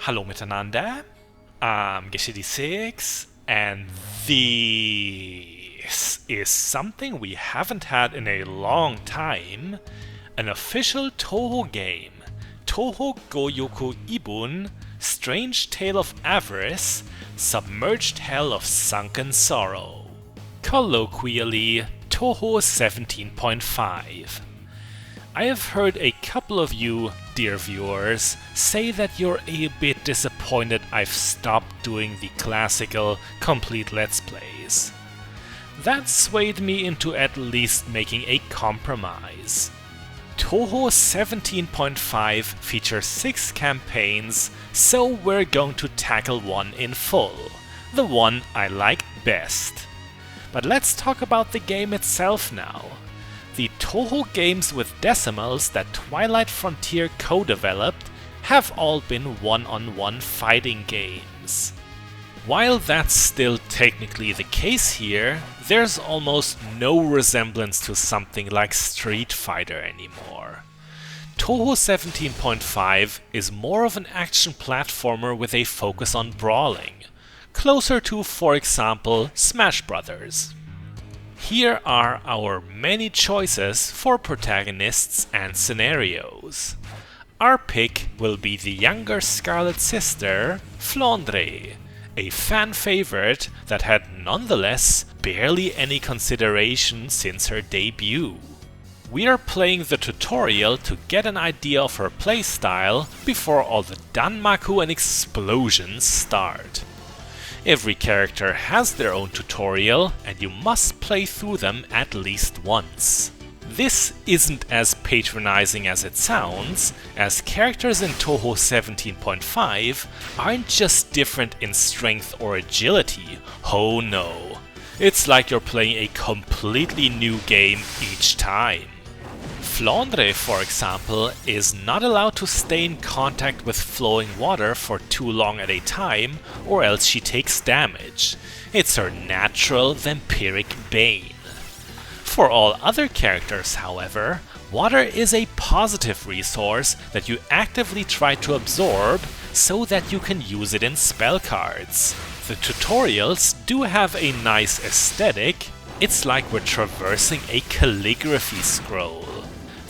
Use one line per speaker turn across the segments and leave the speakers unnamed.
Hallo miteinander, Geschidi6, and this is something we haven't had in a long time, an official Touhou game, Touhou Gouyoku Ibun, Strange Tale of Avarice, Submerged Hell of Sunken Sorrow. Colloquially, Touhou 17.5. I have heard a couple of you, dear viewers, say that you're a bit disappointed I've stopped doing the classical, complete Let's Plays. That swayed me into at least making a compromise. Touhou 17.5 features 6 campaigns, so we're going to tackle one in full, the one I like best. But let's talk about the game itself now. The Touhou games with decimals that Twilight Frontier co-developed have all been one-on-one fighting games. While that's still technically the case here, there's almost no resemblance to something like Street Fighter anymore. Touhou 17.5 is more of an action platformer with a focus on brawling, closer to, for example, Smash Brothers. Here are our many choices for protagonists and scenarios. Our pick will be the younger Scarlet sister, Flandre, a fan favorite that had nonetheless barely any consideration since her debut. We are playing the tutorial to get an idea of her playstyle before all the danmaku and explosions start. Every character has their own tutorial, and you must play through them at least once. This isn't as patronizing as it sounds, as characters in Touhou 17.5 aren't just different in strength or agility, oh no. It's like you're playing a completely new game each time. Flandre, for example, is not allowed to stay in contact with flowing water for too long at a time, or else she takes damage. It's her natural vampiric bane. For all other characters, however, water is a positive resource that you actively try to absorb so that you can use it in spell cards. The tutorials do have a nice aesthetic. It's like we're traversing a calligraphy scroll.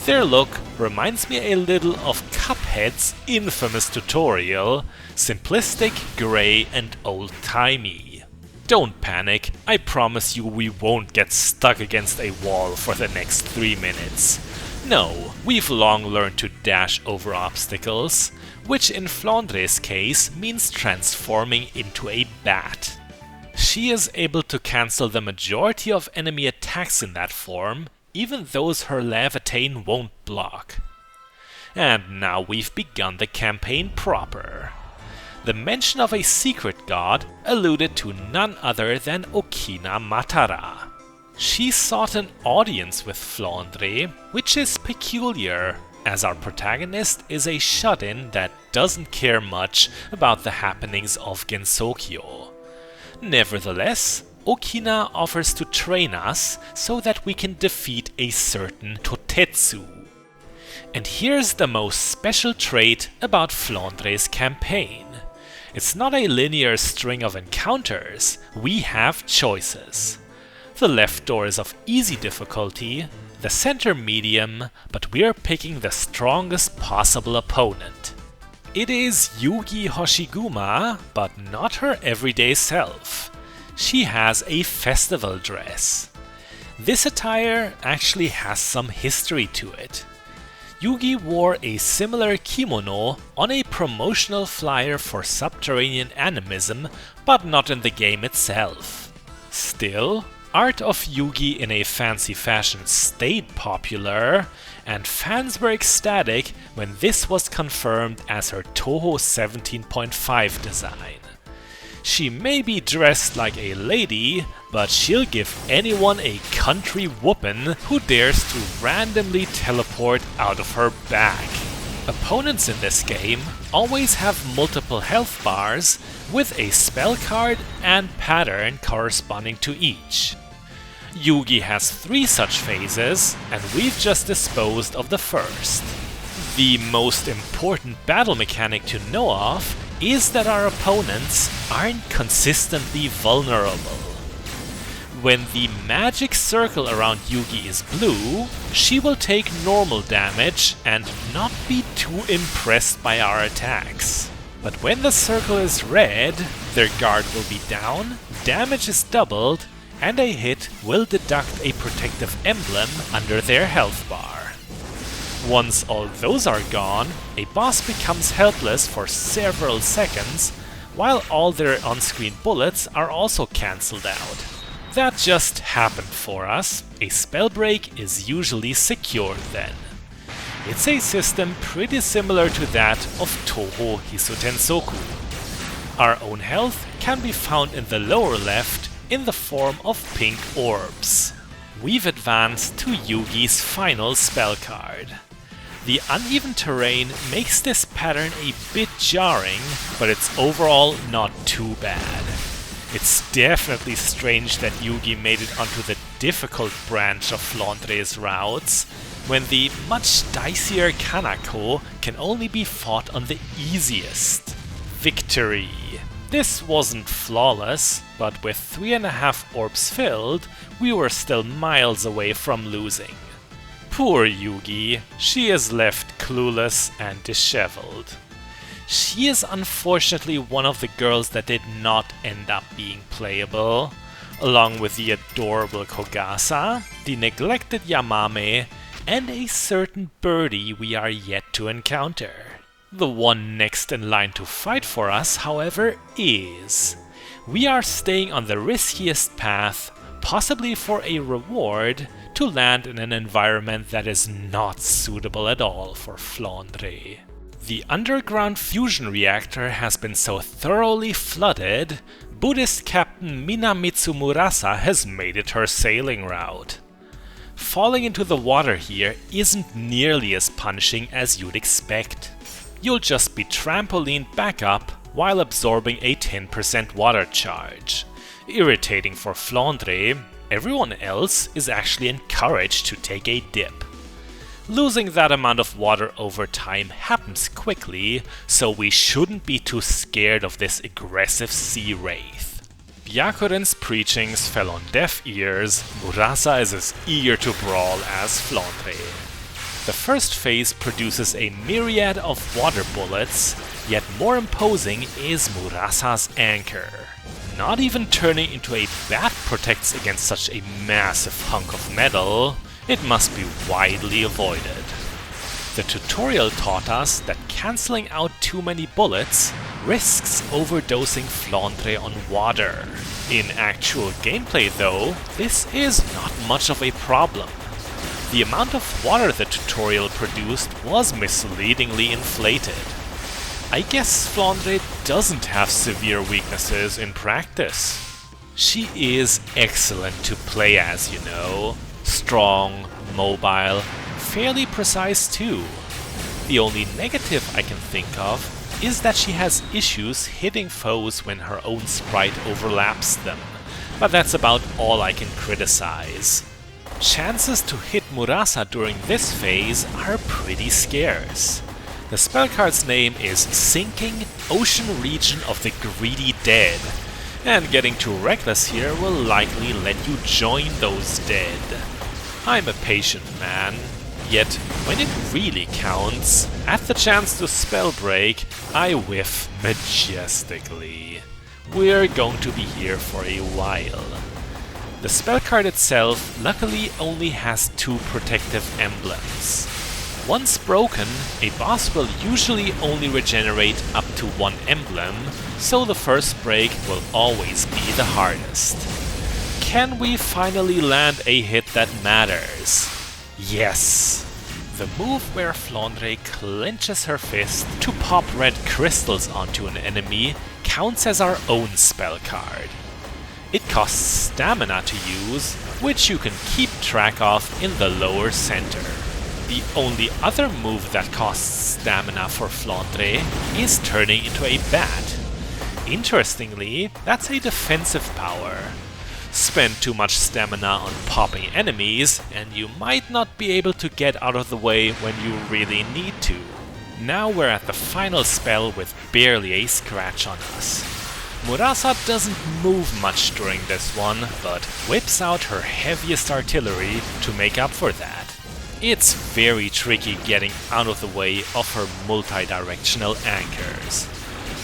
Their look reminds me a little of Cuphead's infamous tutorial, simplistic, grey and old-timey. Don't panic, I promise you we won't get stuck against a wall for the next 3 minutes. No, we've long learned to dash over obstacles, which in Flandre's case means transforming into a bat. She is able to cancel the majority of enemy attacks in that form, even those her levitate won't block. And now we've begun the campaign proper. The mention of a secret god alluded to none other than Okina Matara. She sought an audience with Flandre, which is peculiar, as our protagonist is a shut-in that doesn't care much about the happenings of Gensokyo. Nevertheless, Okina offers to train us so that we can defeat a certain Totetsu. And here's the most special trait about Flandre's campaign. It's not a linear string of encounters, we have choices. The left door is of easy difficulty, the center medium, but we're picking the strongest possible opponent. It is Yugi Hoshiguma, but not her everyday self. She has a festival dress. This attire actually has some history to it. Yugi wore a similar kimono on a promotional flyer for Subterranean Animism, but not in the game itself. Still, art of Yugi in a fancy fashion stayed popular, and fans were ecstatic when this was confirmed as her Touhou 17.5 design. She may be dressed like a lady, but she'll give anyone a country whoopin' who dares to randomly teleport out of her bag. Opponents in this game always have multiple health bars, with a spell card and pattern corresponding to each. Yugi has 3 such phases, and we've just disposed of the first. The most important battle mechanic to know of is that our opponents aren't consistently vulnerable. When the magic circle around Yugi is blue, she will take normal damage and not be too impressed by our attacks. But when the circle is red, their guard will be down, damage is doubled, and a hit will deduct a protective emblem under their health bar. Once all those are gone, a boss becomes helpless for several seconds, while all their on-screen bullets are also cancelled out. That just happened for us. A spell break is usually secured then. It's a system pretty similar to that of Touhou Hisutensoku. Our own health can be found in the lower left in the form of pink orbs. We've advanced to Yugi's final spell card. The uneven terrain makes this pattern a bit jarring, but it's overall not too bad. It's definitely strange that Yugi made it onto the difficult branch of Flandre's routes, when the much dicier Kanako can only be fought on the easiest. Victory! This wasn't flawless, but with 3.5 orbs filled, we were still miles away from losing. Poor Yugi, she is left clueless and disheveled. She is unfortunately one of the girls that did not end up being playable, along with the adorable Kogasa, the neglected Yamame, and a certain birdie we are yet to encounter. The one next in line to fight for us, however, is. We are staying on the riskiest path, possibly for a reward, to land in an environment that is not suitable at all for Flandre. The underground fusion reactor has been so thoroughly flooded, Buddhist Captain Minamitsu Murasa has made it her sailing route. Falling into the water here isn't nearly as punishing as you'd expect. You'll just be trampolined back up while absorbing a 10% water charge. Irritating for Flandre, everyone else is actually encouraged to take a dip. Losing that amount of water over time happens quickly, so we shouldn't be too scared of this aggressive sea wraith. Byakuren's preachings fell on deaf ears. Murasa is as eager to brawl as Flandre. The first phase produces a myriad of water bullets, yet more imposing is Murasa's anchor. Not even turning into a bat protects against such a massive hunk of metal. It must be widely avoided. The tutorial taught us that cancelling out too many bullets risks overdosing Flandre on water. In actual gameplay though, this is not much of a problem. The amount of water the tutorial produced was misleadingly inflated. I guess Flandre doesn't have severe weaknesses in practice. She is excellent to play as, you know. Strong, mobile, fairly precise too. The only negative I can think of is that she has issues hitting foes when her own sprite overlaps them, but that's about all I can criticize. Chances to hit Murasa during this phase are pretty scarce. The spell card's name is Sinking Ocean Region of the Greedy Dead, and getting too reckless here will likely let you join those dead. I'm a patient man, yet when it really counts, at the chance to spell break, I whiff majestically. We're going to be here for a while. The spell card itself luckily only has 2 protective emblems. Once broken, a boss will usually only regenerate up to 1 emblem, so the first break will always be the hardest. Can we finally land a hit that matters? Yes! The move where Flandre clenches her fist to pop red crystals onto an enemy counts as our own spell card. It costs stamina to use, which you can keep track of in the lower center. The only other move that costs stamina for Flandre is turning into a bat. Interestingly, that's a defensive power. Spend too much stamina on popping enemies, and you might not be able to get out of the way when you really need to. Now we're at the final spell with barely a scratch on us. Murasa doesn't move much during this one, but whips out her heaviest artillery to make up for that. It's very tricky getting out of the way of her multi-directional anchors.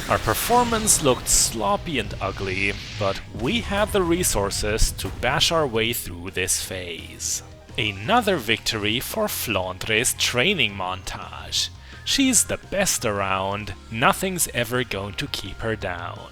Our performance looked sloppy and ugly, but we had the resources to bash our way through this phase. Another victory for Flandre's training montage. She's the best around, nothing's ever going to keep her down.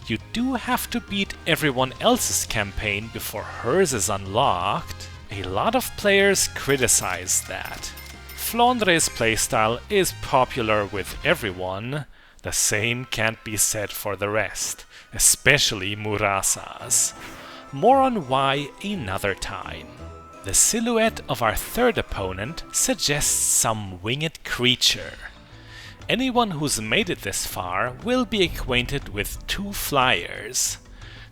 You do have to beat everyone else's campaign before hers is unlocked. A lot of players criticize that. Flandre's playstyle is popular with everyone. The same can't be said for the rest, especially Murasa's. More on why another time. The silhouette of our third opponent suggests some winged creature. Anyone who's made it this far will be acquainted with two flyers.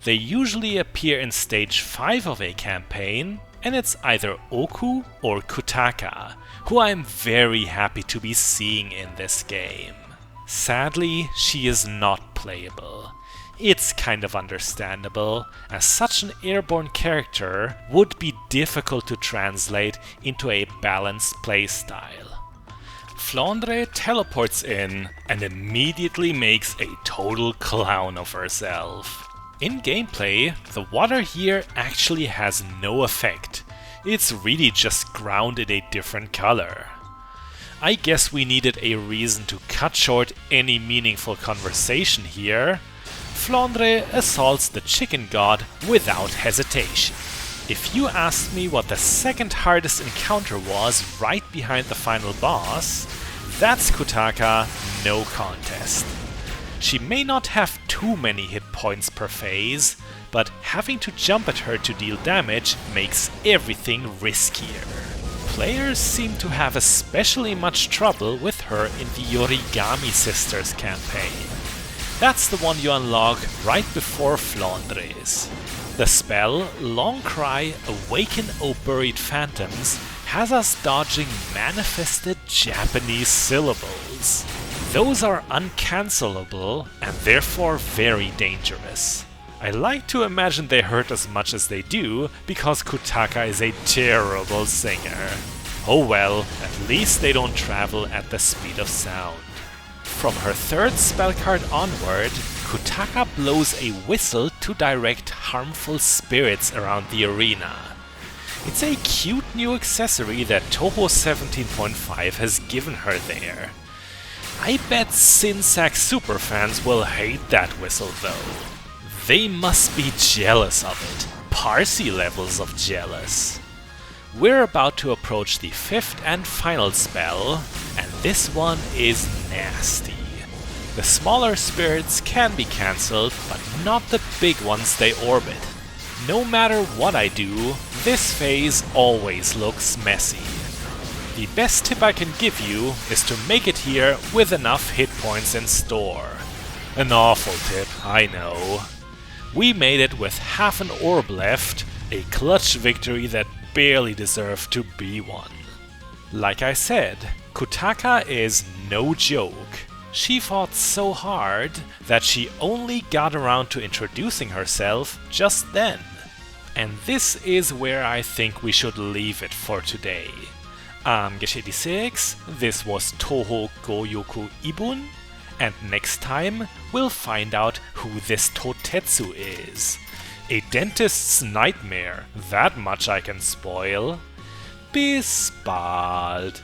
They usually appear in stage 5 of a campaign, and it's either Oku or Kutaka, who I'm very happy to be seeing in this game. Sadly, she is not playable. It's kind of understandable, as such an airborne character would be difficult to translate into a balanced playstyle. Flandre teleports in and immediately makes a total clown of herself. In gameplay, the water here actually has no effect. It's really just ground in a different color. I guess we needed a reason to cut short any meaningful conversation here. Flandre assaults the chicken god without hesitation. If you asked me what the second hardest encounter was right behind the final boss, that's Kutaka, no contest. She may not have too many hit points per phase, but having to jump at her to deal damage makes everything riskier. Players seem to have especially much trouble with her in the Origami Sisters campaign. That's the one you unlock right before Flandre's. The spell, Long Cry, Awaken O Buried Phantoms, has us dodging manifested Japanese syllables. Those are uncancelable and therefore very dangerous. I like to imagine they hurt as much as they do, because Kutaka is a terrible singer. Oh well, at least they don't travel at the speed of sound. From her third spell card onward, Kutaka blows a whistle to direct harmful spirits around the arena. It's a cute new accessory that Touhou 17.5 has given her there. I bet Sinsac superfans will hate that whistle though. They must be jealous of it. Parsi levels of jealous. We're about to approach the fifth and final spell, and this one is nasty. The smaller spirits can be cancelled, but not the big ones they orbit. No matter what I do, this phase always looks messy. The best tip I can give you is to make it here with enough hit points in store. An awful tip, I know. We made it with half an orb left, a clutch victory that barely deserved to be one. Like I said, Kutaka is no joke. She fought so hard that she only got around to introducing herself just then. And this is where I think we should leave it for today. I'm Gesh86, this was Touhou Gouyoku Ibun, and next time we'll find out who this Totetsu is. A dentist's nightmare, that much I can spoil. Bis bald!